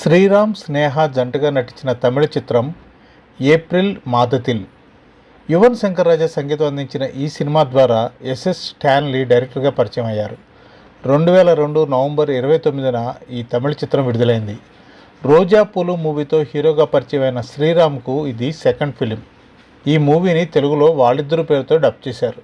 శ్రీరామ్ స్నేహ జంటగా నటించిన తమిళ చిత్రం ఏప్రిల్ మాదతిల్. యువన్ శంకర్ రాజా సంగీతం అందించిన ఈ సినిమా ద్వారా ఎస్ఎస్ స్టాన్లీ డైరెక్టర్గా పరిచయం అయ్యారు. 2002 నవంబర్ 29న ఈ తమిళ చిత్రం విడుదలైంది. రోజా పూలు మూవీతో హీరోగా పరిచయమైన శ్రీరామ్కు ఇది సెకండ్ ఫిలిం. ఈ మూవీని తెలుగులో వాళ్ళిద్దరు పేరుతో డబ్ చేశారు.